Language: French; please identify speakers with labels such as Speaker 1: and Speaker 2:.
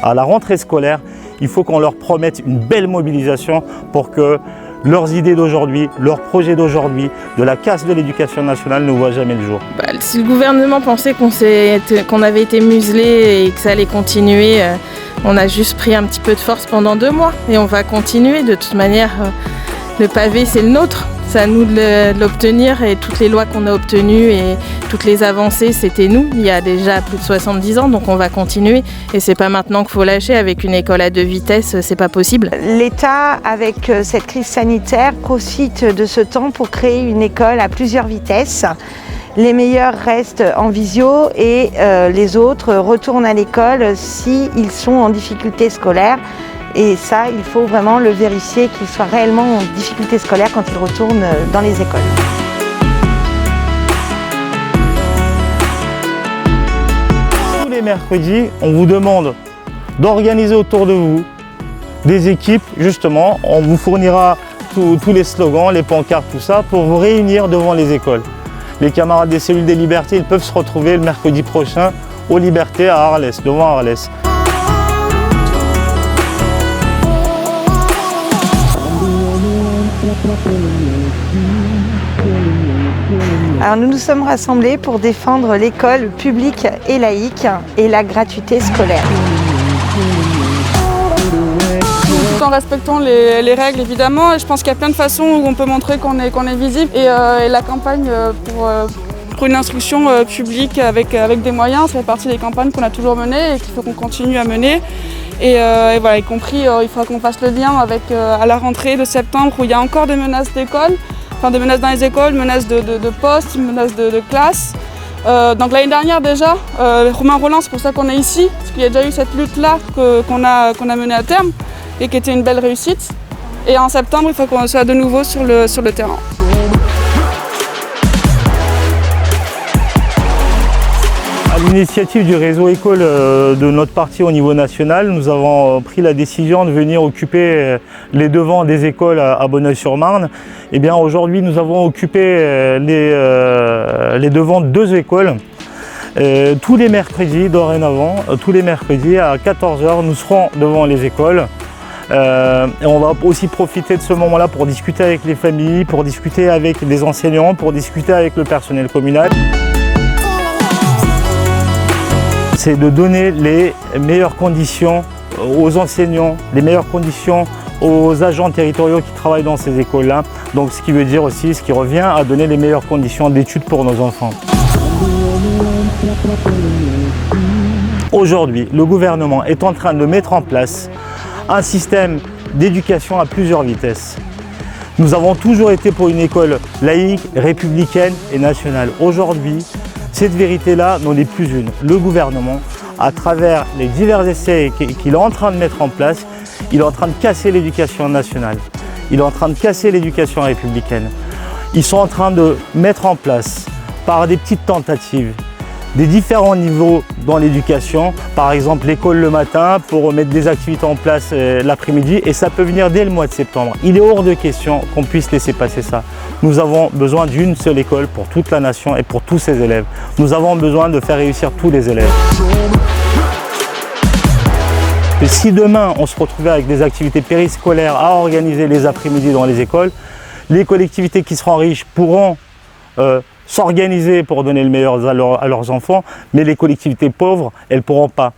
Speaker 1: à la rentrée scolaire, il faut qu'on leur promette une belle mobilisation pour que leurs idées d'aujourd'hui, leurs projets d'aujourd'hui, de la casse de l'éducation nationale ne voient jamais le jour.
Speaker 2: Si le gouvernement pensait qu'on avait été muselé et que ça allait continuer, on a juste pris un petit peu de force pendant 2 mois et on va continuer. De toute manière, le pavé c'est le nôtre. C'est à nous de l'obtenir et toutes les lois qu'on a obtenues et toutes les avancées, c'était nous. Il y a déjà plus de 70 ans, donc on va continuer. Et c'est pas maintenant qu'il faut lâcher. Avec une école à 2 vitesses, c'est pas possible.
Speaker 3: L'État, avec cette crise sanitaire, profite de ce temps pour créer une école à plusieurs vitesses. Les meilleurs restent en visio et les autres retournent à l'école s'ils sont en difficulté scolaire. Et ça, il faut vraiment le vérifier qu'ils soient réellement en difficulté scolaire quand ils retournent dans les écoles.
Speaker 1: Tous les mercredis, on vous demande d'organiser autour de vous des équipes, justement. On vous fournira tous les slogans, les pancartes, tout ça, pour vous réunir devant les écoles. Les camarades des cellules des libertés, ils peuvent se retrouver le mercredi prochain aux Libertés à Arles, devant Arles.
Speaker 3: Alors nous nous sommes rassemblés pour défendre l'école publique et laïque et la gratuité scolaire.
Speaker 4: Tout en respectant les règles évidemment, et je pense qu'il y a plein de façons où on peut montrer qu'on est visible et la campagne pour une instruction publique avec des moyens, ça fait partie des campagnes qu'on a toujours menées et qu'il faut qu'on continue à mener. Et voilà, y compris, il faudra qu'on fasse le lien avec à la rentrée de septembre où il y a encore des menaces d'école, enfin des menaces dans les écoles, menaces de postes, menaces de classe. Donc l'année dernière déjà, Romain Rolland, c'est pour ça qu'on est ici, parce qu'il y a déjà eu cette lutte-là qu'on a menée à terme et qui était une belle réussite. Et en septembre, il faut qu'on soit de nouveau sur le terrain.
Speaker 1: À l'initiative du réseau école de notre parti au niveau national, nous avons pris la décision de venir occuper les devants des écoles à Bonneuil-sur-Marne. Eh bien, aujourd'hui, nous avons occupé les devants de 2 écoles. Tous les mercredis, dorénavant, tous les mercredis à 14 h, nous serons devant les écoles. Et on va aussi profiter de ce moment-là pour discuter avec les familles, pour discuter avec les enseignants, pour discuter avec le personnel communal. C'est de donner les meilleures conditions aux enseignants, les meilleures conditions aux agents territoriaux qui travaillent dans ces écoles-là. Donc ce qui veut dire aussi, ce qui revient à donner les meilleures conditions d'études pour nos enfants. Aujourd'hui, le gouvernement est en train de mettre en place un système d'éducation à plusieurs vitesses. Nous avons toujours été pour une école laïque, républicaine et nationale. Aujourd'hui, cette vérité-là n'en est plus une. Le gouvernement, à travers les divers essais qu'il est en train de mettre en place, il est en train de casser l'éducation nationale. Il est en train de casser l'éducation républicaine. Ils sont en train de mettre en place, par des petites tentatives, des différents niveaux dans l'éducation. Par exemple, l'école le matin pour mettre des activités en place l'après-midi, et ça peut venir dès le mois de septembre. Il est hors de question qu'on puisse laisser passer ça. Nous avons besoin d'une seule école pour toute la nation et pour tous ses élèves. Nous avons besoin de faire réussir tous les élèves. Et si demain on se retrouvait avec des activités périscolaires à organiser les après-midi dans les écoles, les collectivités qui seront riches pourront s'organiser pour donner le meilleur à leurs enfants, mais les collectivités pauvres, elles ne pourront pas.